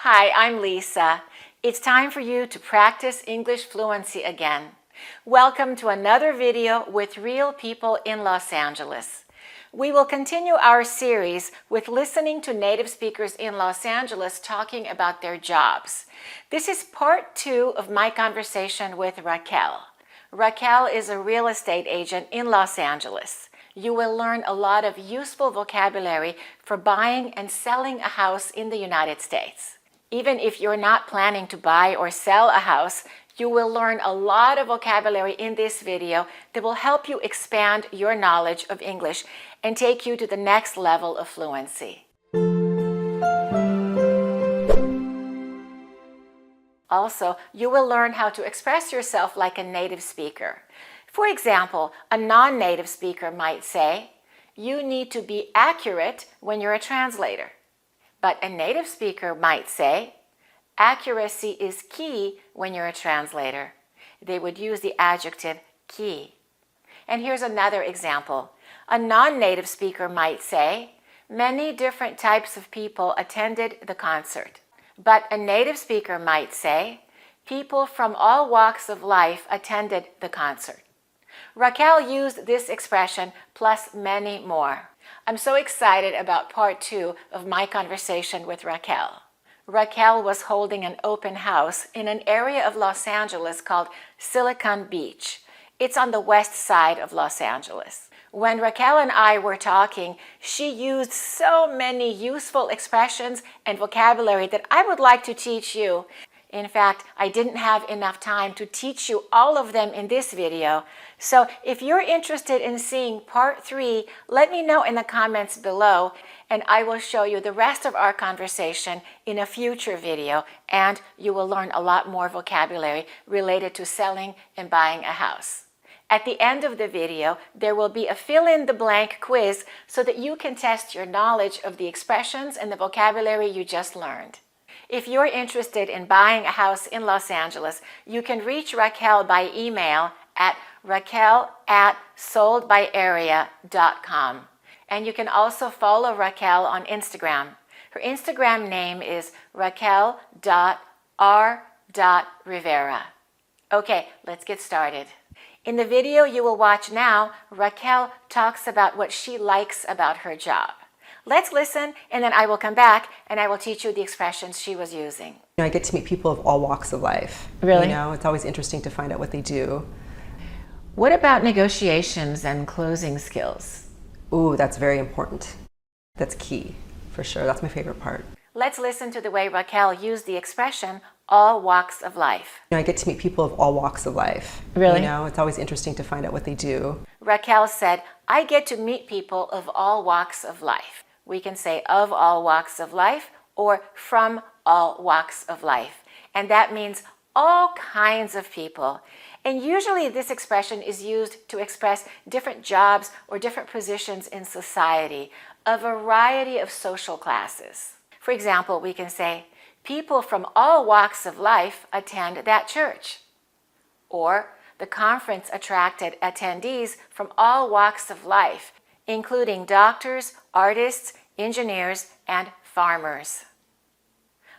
Hi, I'm Lisa. It's time for you to practice English fluency again. Welcome to another video with real people in Los Angeles. We will continue our series with listening to native speakers in Los Angeles talking about their jobs. This is part 2 of my conversation with Raquel. Raquel is a real estate agent in Los Angeles. You will learn a lot of useful vocabulary for buying and selling a house in the United States. Even if you're not planning to buy or sell a house, you will learn a lot of vocabulary in this video that will help you expand your knowledge of English and take you to the next level of fluency. Also, you will learn how to express yourself like a native speaker. For example, a non-native speaker might say, "You need to be accurate when you're a translator." But a native speaker might say, "Accuracy is key when you're a translator." They would use the adjective key. And here's another example. A non-native speaker might say, "Many different types of people attended the concert." But a native speaker might say, "People from all walks of life attended the concert." Raquel used this expression plus many more. I'm so excited about part 2 of my conversation with Raquel. Raquel was holding an open house in an area of Los Angeles called Silicon Beach. It's on the west side of Los Angeles. When Raquel and I were talking, she used so many useful expressions and vocabulary that I would like to teach you. In fact, I didn't have enough time to teach you all of them in this video. So if you're interested in seeing part 3, let me know in the comments below, and I will show you the rest of our conversation in a future video, and you will learn a lot more vocabulary related to selling and buying a house. At the end of the video, there will be a fill-in-the-blank quiz so that you can test your knowledge of the expressions and the vocabulary you just learned. If you're interested in buying a house in Los Angeles, you can reach Raquel by email at raquel@soldbyarea.com. And you can also follow Raquel on Instagram. Her Instagram name is raquel.r.rivera. Okay, let's get started. In the video you will watch now, Raquel talks about what she likes about her job. Let's listen, and then I will come back and I will teach you the expressions she was using. I get to meet people of all walks of life. Really? It's always interesting to find out what they do. What about negotiations and closing skills? Ooh, that's very important. That's key, for sure. That's my favorite part. Let's listen to the way Raquel used the expression, all walks of life. I get to meet people of all walks of life. Really? It's always interesting to find out what they do. Raquel said, "I get to meet people of all walks of life." We can say of all walks of life or from all walks of life. And that means all kinds of people. And usually this expression is used to express different jobs or different positions in society, a variety of social classes. For example, we can say, "People from all walks of life attend that church." Or, "The conference attracted attendees from all walks of life, including doctors, artists, engineers, and farmers."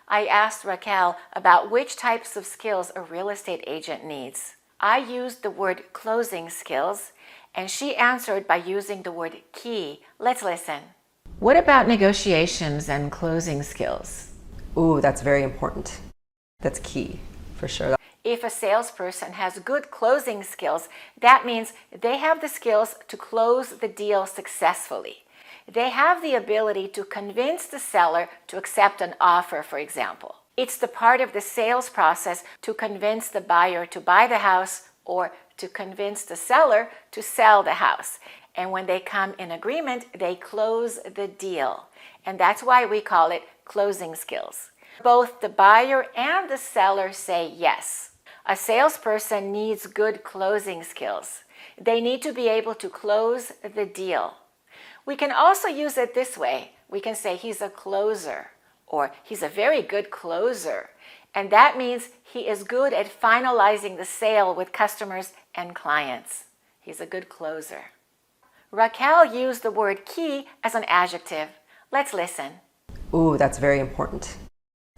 I asked Raquel about which types of skills a real estate agent needs. I used the word closing skills, and she answered by using the word key. Let's listen. What about negotiations and closing skills? Ooh, that's very important. That's key, for sure. If a salesperson has good closing skills, that means they have the skills to close the deal successfully. They have the ability to convince the seller to accept an offer, for example. It's the part of the sales process to convince the buyer to buy the house or to convince the seller to sell the house. And when they come in agreement, they close the deal. And that's why we call it closing skills. Both the buyer and the seller say yes. A salesperson needs good closing skills. They need to be able to close the deal. We can also use it this way. We can say he's a closer, or he's a very good closer. And that means he is good at finalizing the sale with customers and clients. He's a good closer. Raquel used the word key as an adjective. Let's listen. Ooh, that's very important.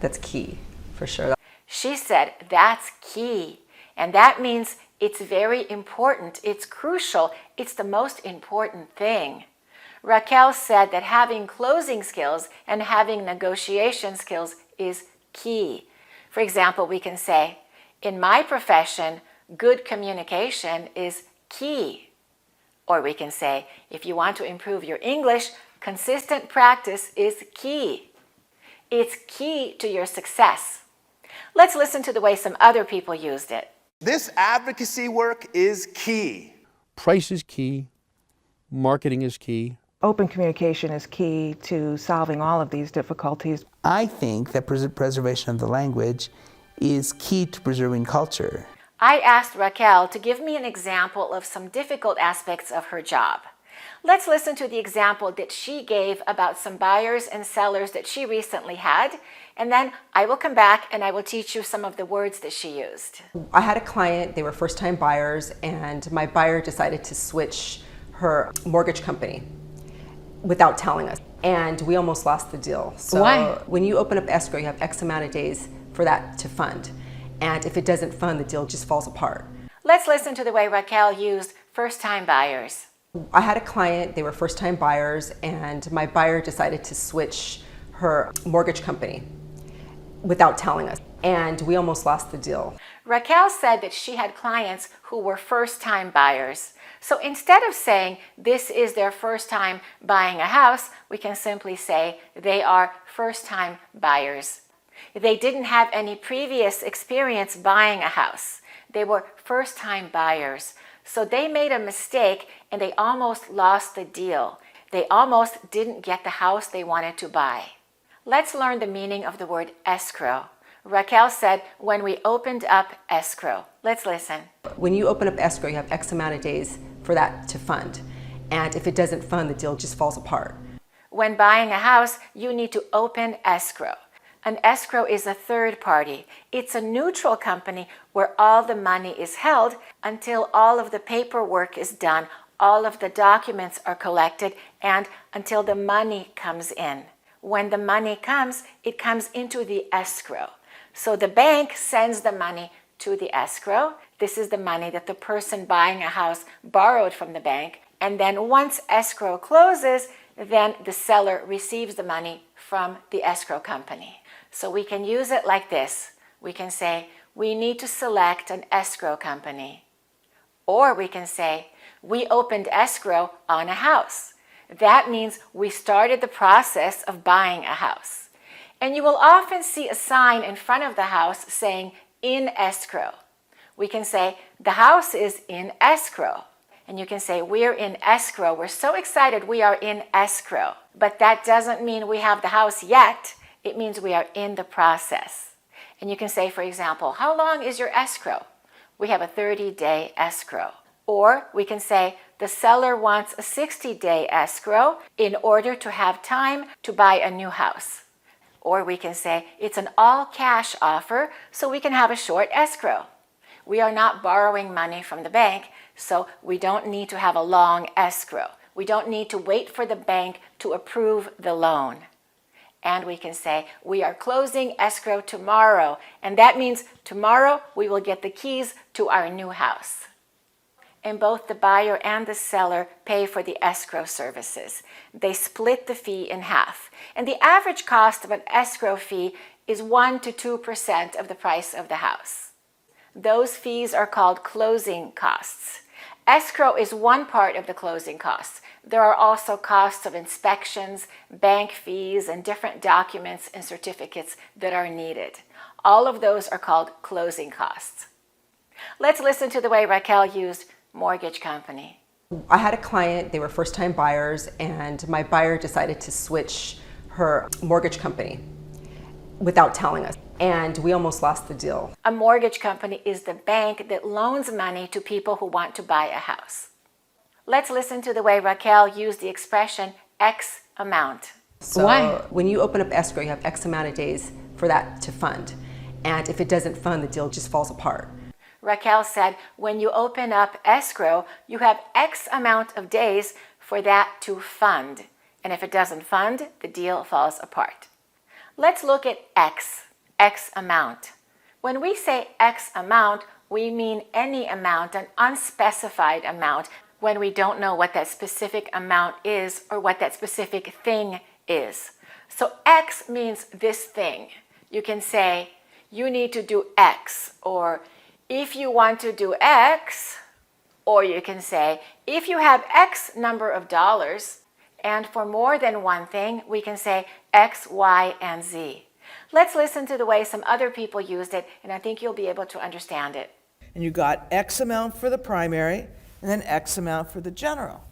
That's key, for sure. She said that's key. And that means it's very important, it's crucial, it's the most important thing. Raquel said that having closing skills and having negotiation skills is key. For example, we can say, in my profession, good communication is key. Or we can say, if you want to improve your English, consistent practice is key. It's key to your success. Let's listen to the way some other people used it. This advocacy work is key. Price is key. Marketing is key. Open communication is key to solving all of these difficulties. I think that preservation of the language is key to preserving culture. I asked Raquel to give me an example of some difficult aspects of her job. Let's listen to the example that she gave about some buyers and sellers that she recently had, and then I will come back and I will teach you some of the words that she used. I had a client, they were first-time buyers, and my buyer decided to switch her mortgage company without telling us. And we almost lost the deal. So Why? When you open up escrow, you have X amount of days for that to fund. And if it doesn't fund, the deal just falls apart. Let's listen to the way Raquel used first-time buyers. I had a client, they were first-time buyers, and my buyer decided to switch her mortgage company without telling us. And we almost lost the deal. Raquel said that she had clients who were first-time buyers. So instead of saying this is their first time buying a house, we can simply say they are first-time buyers. They didn't have any previous experience buying a house. They were first-time buyers. So they made a mistake and they almost lost the deal. They almost didn't get the house they wanted to buy. Let's learn the meaning of the word escrow. Raquel said, when we opened up escrow. Let's listen. When you open up escrow, you have X amount of days for that to fund. And if it doesn't fund, the deal just falls apart. When buying a house, you need to open escrow. An escrow is a third party. It's a neutral company where all the money is held until all of the paperwork is done, all of the documents are collected, and until the money comes in. When the money comes, it comes into the escrow. So the bank sends the money to the escrow. This is the money that the person buying a house borrowed from the bank. And then once escrow closes, then the seller receives the money from the escrow company. So we can use it like this. We can say, we need to select an escrow company. Or we can say, we opened escrow on a house. That means we started the process of buying a house. And you will often see a sign in front of the house saying, in escrow. We can say, the house is in escrow. And you can say, we're in escrow. We're so excited we are in escrow. But that doesn't mean we have the house yet. It means we are in the process. And you can say, for example, how long is your escrow? We have a 30-day escrow. Or we can say, the seller wants a 60-day escrow in order to have time to buy a new house. Or we can say, it's an all-cash offer, so we can have a short escrow. We are not borrowing money from the bank, so we don't need to have a long escrow. We don't need to wait for the bank to approve the loan. And we can say, we are closing escrow tomorrow, and that means tomorrow we will get the keys to our new house. And both the buyer and the seller pay for the escrow services. They split the fee in half. And the average cost of an escrow fee is 1 to 2% of the price of the house. Those fees are called closing costs. Escrow is one part of the closing costs. There are also costs of inspections, bank fees, and different documents and certificates that are needed. All of those are called closing costs. Let's listen to the way Raquel used mortgage company. I had a client, they were first-time buyers, and my buyer decided to switch her mortgage company without telling us. And we almost lost the deal. A mortgage company is the bank that loans money to people who want to buy a house. Let's listen to the way Raquel used the expression X amount. So Why? when you open up escrow, you have X amount of days for that to fund. And if it doesn't fund, the deal just falls apart. Raquel said, when you open up escrow, you have X amount of days for that to fund. And if it doesn't fund, the deal falls apart. Let's look at X. X amount. When we say X amount, we mean any amount, an unspecified amount, when we don't know what that specific amount is or what that specific thing is. So X means this thing. You can say, you need to do X, or if you want to do X, or you can say, if you have X number of dollars, and for more than one thing, we can say X, Y, and Z. Let's listen to the way some other people used it, and I think you'll be able to understand it. And you got X amount for the primary, and then X amount for the general.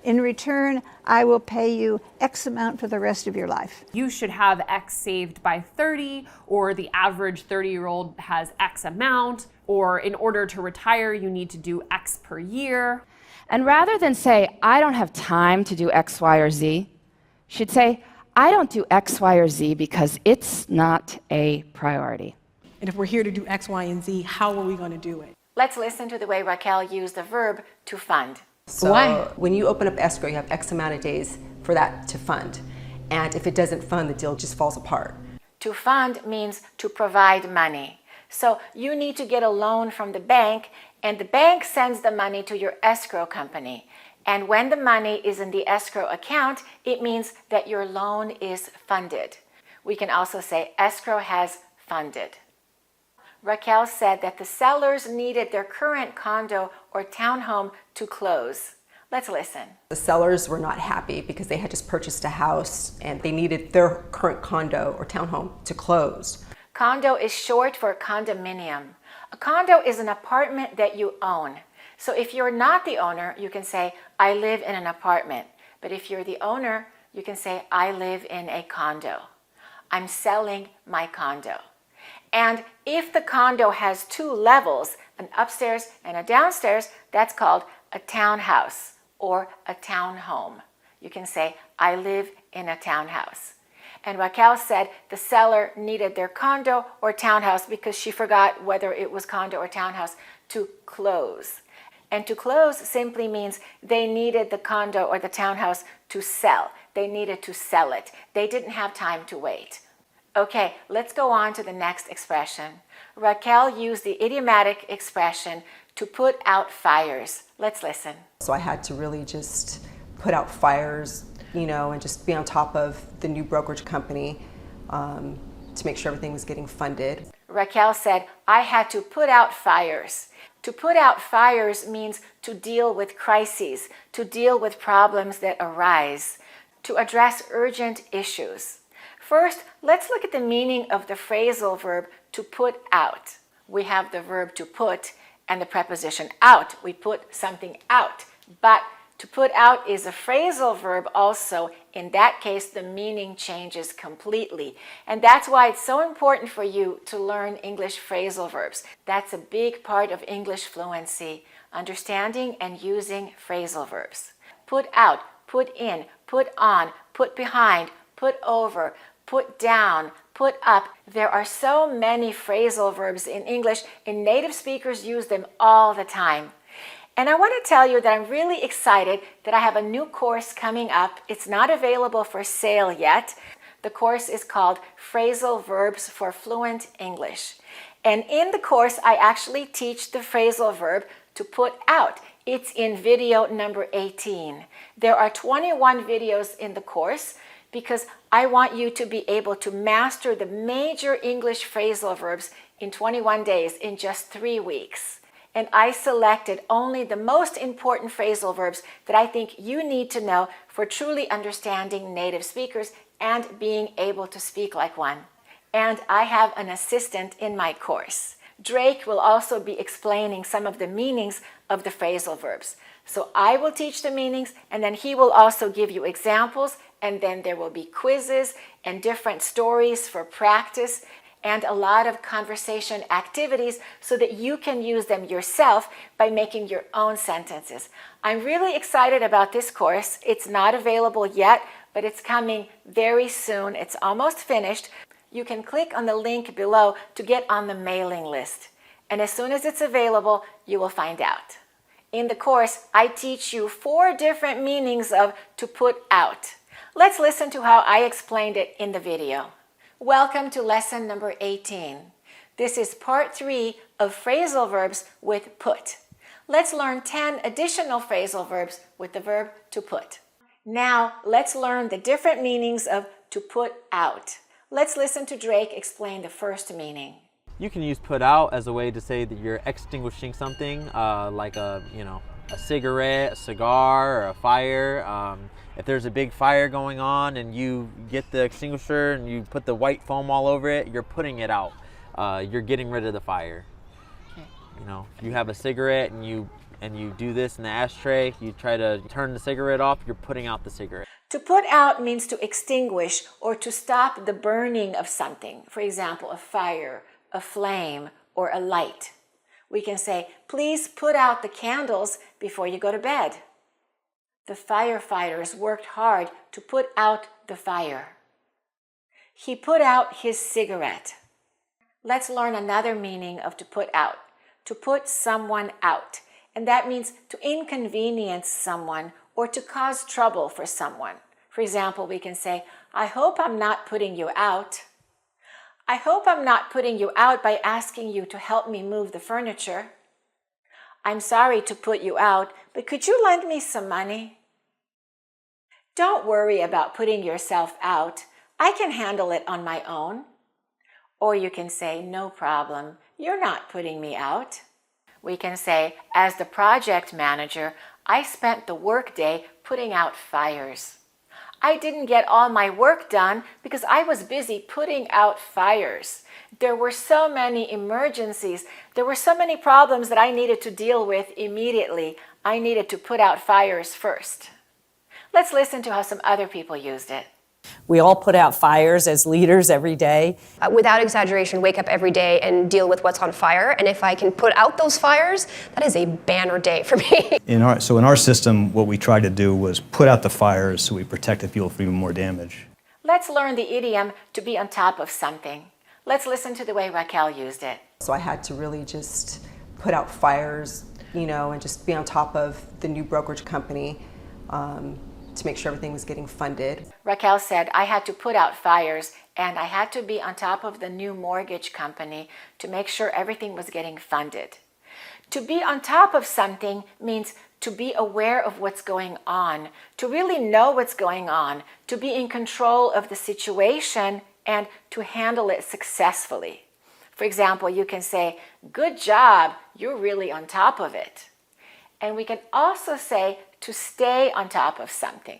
In return, I will pay you X amount for the rest of your life. You should have X saved by 30, or the average 30-year-old has X amount, or in order to retire, you need to do X per year. And rather than say, I don't have time to do X, Y, or Z, should say, I don't do X, Y, or Z because it's not a priority. And if we're here to do X, Y, and Z, how are we going to do it? Let's listen to the way Raquel used the verb to fund. So when you open up escrow, you have X amount of days for that to fund. And if it doesn't fund, the deal just falls apart. To fund means to provide money. So you need to get a loan from the bank, and the bank sends the money to your escrow company. And when the money is in the escrow account, it means that your loan is funded. We can also say escrow has funded. Raquel said that the sellers needed their current condo or townhome to close. Let's listen. The sellers were not happy because they had just purchased a house and they needed their current condo or townhome to close. Condo is short for condominium. A condo is an apartment that you own. So if you're not the owner, you can say, I live in an apartment. But if you're the owner, you can say, I live in a condo. I'm selling my condo. And if the condo has two levels, an upstairs and a downstairs, that's called a townhouse or a townhome. You can say, I live in a townhouse. And Raquel said the seller needed their condo or townhouse because she forgot whether it was condo or townhouse to close. And to close simply means they needed the condo or the townhouse to sell. They needed to sell it. They didn't have time to wait. Okay, let's go on to the next expression. Raquel used the idiomatic expression to put out fires. Let's listen. So I had to really just put out fires, and just be on top of the new brokerage company to make sure everything was getting funded. Raquel said, I had to put out fires. To put out fires means to deal with crises, to deal with problems that arise, to address urgent issues. First, let's look at the meaning of the phrasal verb to put out. We have the verb to put and the preposition out. We put something out. But to put out is a phrasal verb also. In that case, the meaning changes completely. And that's why it's so important for you to learn English phrasal verbs. That's a big part of English fluency, understanding and using phrasal verbs. Put out, put in, put on, put behind, put over, put down, put up. There are so many phrasal verbs in English, and native speakers use them all the time. And I want to tell you that I'm really excited that I have a new course coming up. It's not available for sale yet. The course is called Phrasal Verbs for Fluent English. And in the course, I actually teach the phrasal verb to put out. It's in video number 18. There are 21 videos in the course because I want you to be able to master the major English phrasal verbs in 21 days, in just 3 weeks. And I selected only the most important phrasal verbs that I think you need to know for truly understanding native speakers and being able to speak like one. And I have an assistant in my course. Drake will also be explaining some of the meanings of the phrasal verbs. So I will teach the meanings, and then he will also give you examples, and then there will be quizzes and different stories for practice and a lot of conversation activities so that you can use them yourself by making your own sentences. I'm really excited about this course. It's not available yet, but it's coming very soon. It's almost finished. You can click on the link below to get on the mailing list. And as soon as it's available, you will find out. In the course, I teach you 4 different meanings of to put out. Let's listen to how I explained it in the video. Welcome to lesson number 18. This is part 3 of phrasal verbs with put. Let's learn 10 additional phrasal verbs with the verb to put. Now, let's learn the different meanings of to put out. Let's listen to Drake explain the first meaning. You can use put out as a way to say that you're extinguishing something, like a cigarette, a cigar, or a fire. If there's a big fire going on and you get the extinguisher and you put the white foam all over it, you're putting it out. You're getting rid of the fire. Okay. You know, if you have a cigarette and you do this in the ashtray, you try to turn the cigarette off, you're putting out the cigarette. To put out means to extinguish or to stop the burning of something. For example, a fire, a flame, or a light. We can say, please put out the candles before you go to bed. The firefighters worked hard to put out the fire. He put out his cigarette. Let's learn another meaning of to put out. To put someone out. And that means to inconvenience someone or to cause trouble for someone. For example, we can say, I hope I'm not putting you out. I hope I'm not putting you out by asking you to help me move the furniture. I'm sorry to put you out, but could you lend me some money? Don't worry about putting yourself out. I can handle it on my own. Or you can say, no problem, you're not putting me out. We can say, as the project manager, I spent the workday putting out fires. I didn't get all my work done because I was busy putting out fires. There were so many emergencies. There were so many problems that I needed to deal with immediately. I needed to put out fires first. Let's listen to how some other people used it. We all put out fires as leaders every day. Without exaggeration, wake up every day and deal with what's on fire. And if I can put out those fires, that is a banner day for me. In our system, what we tried to do was put out the fires so we protected people from even more damage. Let's learn the idiom to be on top of something. Let's listen to the way Raquel used it. So I had to really just put out fires, and just be on top of the new brokerage company to make sure everything was getting funded. Raquel said, I had to put out fires and I had to be on top of the new mortgage company to make sure everything was getting funded. To be on top of something means to be aware of what's going on, to really know what's going on, to be in control of the situation and to handle it successfully. For example, you can say, good job, you're really on top of it. And we can also say to stay on top of something.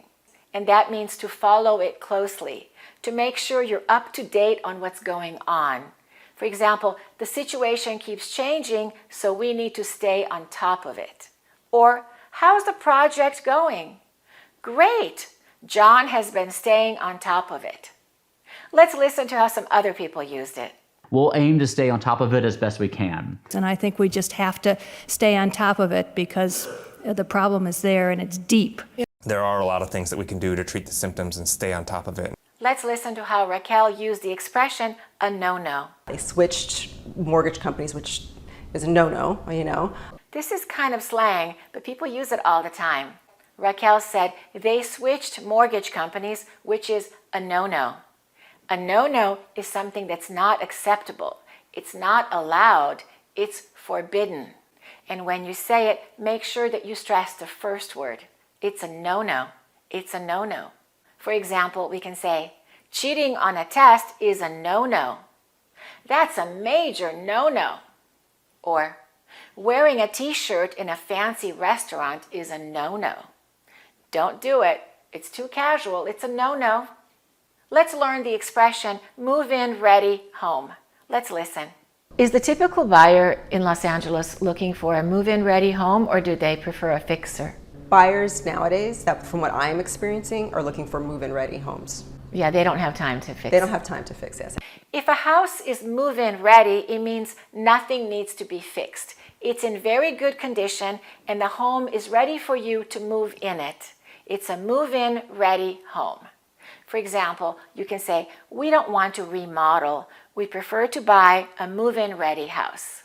And that means to follow it closely, to make sure you're up to date on what's going on. For example, the situation keeps changing, so we need to stay on top of it. Or, how's the project going? Great! John has been staying on top of it. Let's listen to how some other people used it. We'll aim to stay on top of it as best we can. And I think we just have to stay on top of it because the problem is there and it's deep. There are a lot of things that we can do to treat the symptoms and stay on top of it. Let's listen to how Raquel used the expression, a no-no. They switched mortgage companies, which is a no-no, This is kind of slang, but people use it all the time. Raquel said they switched mortgage companies, which is a no-no. A no-no is something that's not acceptable. It's not allowed. It's forbidden. And when you say it, make sure that you stress the first word. It's a no-no. It's a no-no. For example, we can say, cheating on a test is a no-no. That's a major no-no. Or, wearing a t-shirt in a fancy restaurant is a no-no. Don't do it. It's too casual. It's a no-no. Let's learn the expression, MoveIn Ready home. Let's listen. Is the typical buyer in Los Angeles looking for a move-in ready home, or do they prefer a fixer? Buyers nowadays, from what I'm experiencing, are looking for move-in ready homes. Yeah, they don't have time to fix it. They don't have time to fix it. If a house is move-in ready, it means nothing needs to be fixed. It's in very good condition and the home is ready for you to move in it. It's a move-in ready home. For example, you can say, we don't want to remodel. We prefer to buy a move-in ready house.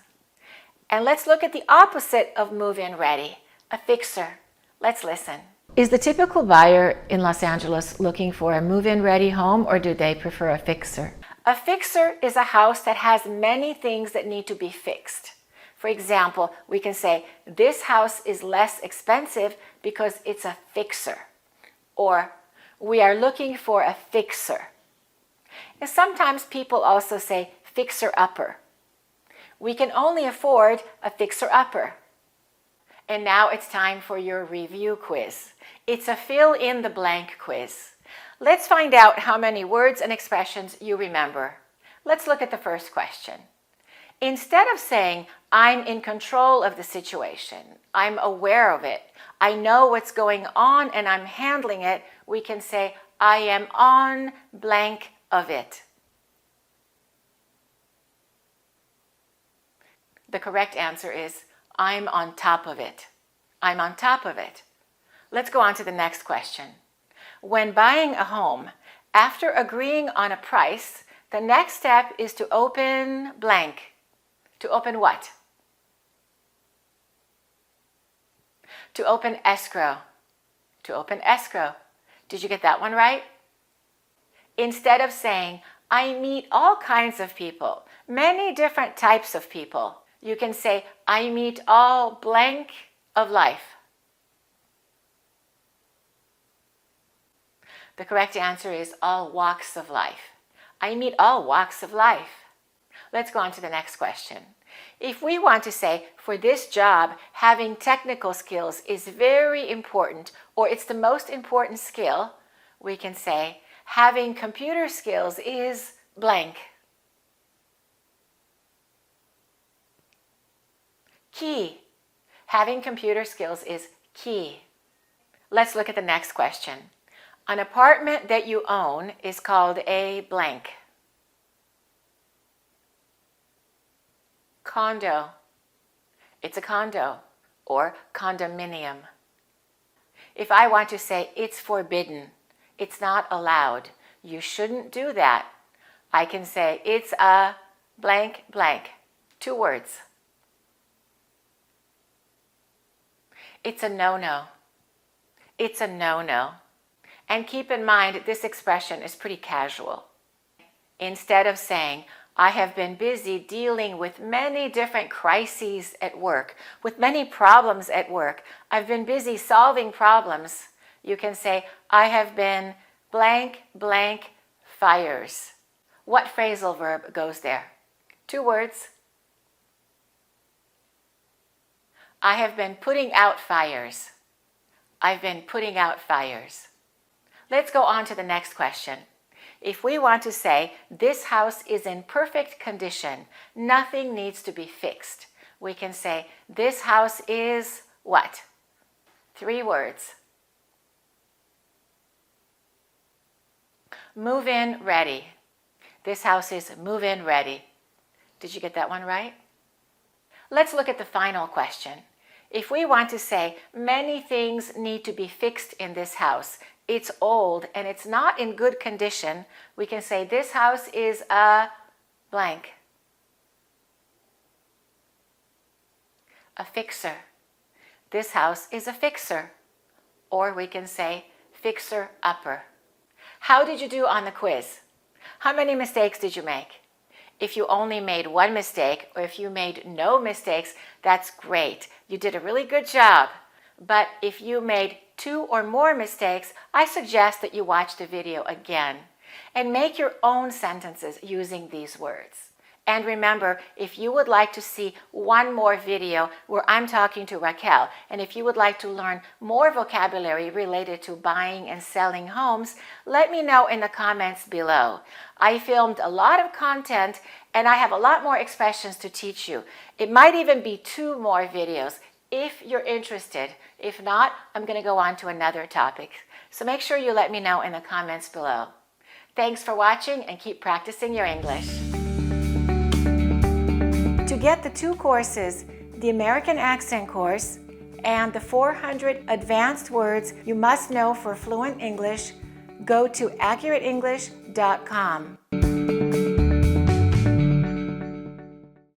And let's look at the opposite of move-in ready, a fixer. Let's listen. Is the typical buyer in Los Angeles looking for a move-in ready home, or do they prefer a fixer? A fixer is a house that has many things that need to be fixed. For example, we can say, this house is less expensive because it's a fixer. Or, we are looking for a fixer. And sometimes people also say fixer-upper. We can only afford a fixer-upper. And now it's time for your review quiz. It's a fill-in-the-blank quiz. Let's find out how many words and expressions you remember. Let's look at the first question. Instead of saying, I'm in control of the situation, I'm aware of it, I know what's going on and I'm handling it, we can say, I am on blank of it. The correct answer is, I'm on top of it. I'm on top of it. Let's go on to the next question. When buying a home, after agreeing on a price, the next step is to open blank. To open what? To open escrow. To open escrow. Did you get that one right? Instead of saying, I meet all kinds of people, many different types of people, you can say, I meet all blank of life. The correct answer is all walks of life. I meet all walks of life. Let's go on to the next question. If we want to say, for this job, having technical skills is very important, or it's the most important skill, we can say, having computer skills is blank. Key. Having computer skills is key. Let's look at the next question. An apartment that you own is called a blank. Condo. It's a condo or condominium. If I want to say it's forbidden, it's not allowed, you shouldn't do that, I can say it's a blank blank. 2 words. It's a no-no. It's a no-no. And keep in mind, this expression is pretty casual. Instead of saying, I have been busy dealing with many different crises at work, with many problems at work, I've been busy solving problems, you can say, I have been blank blank fires. What phrasal verb goes there? 2 words. I have been putting out fires. I've been putting out fires. Let's go on to the next question. If we want to say, this house is in perfect condition, nothing needs to be fixed, we can say, this house is what? 3 words. Move-in ready. This house is move-in ready. Did you get that one right? Let's look at the final question. If we want to say, many things need to be fixed in this house, it's old and it's not in good condition, we can say this house is a blank. A fixer. This house is a fixer. Or we can say fixer-upper. How did you do on the quiz? How many mistakes did you make? If you only made 1 mistake, or if you made no mistakes, that's great. You did a really good job. But if you made 2 or more mistakes, I suggest that you watch the video again and make your own sentences using these words. And remember, if you would like to see one more video where I'm talking to Raquel, and if you would like to learn more vocabulary related to buying and selling homes, let me know in the comments below. I filmed a lot of content and I have a lot more expressions to teach you. It might even be 2 more videos if you're interested. If not, I'm going to go on to another topic. So make sure you let me know in the comments below. Thanks for watching and keep practicing your English. To get the 2 courses, the American Accent course and the 400 advanced words you must know for fluent English, go to accurateenglish.com.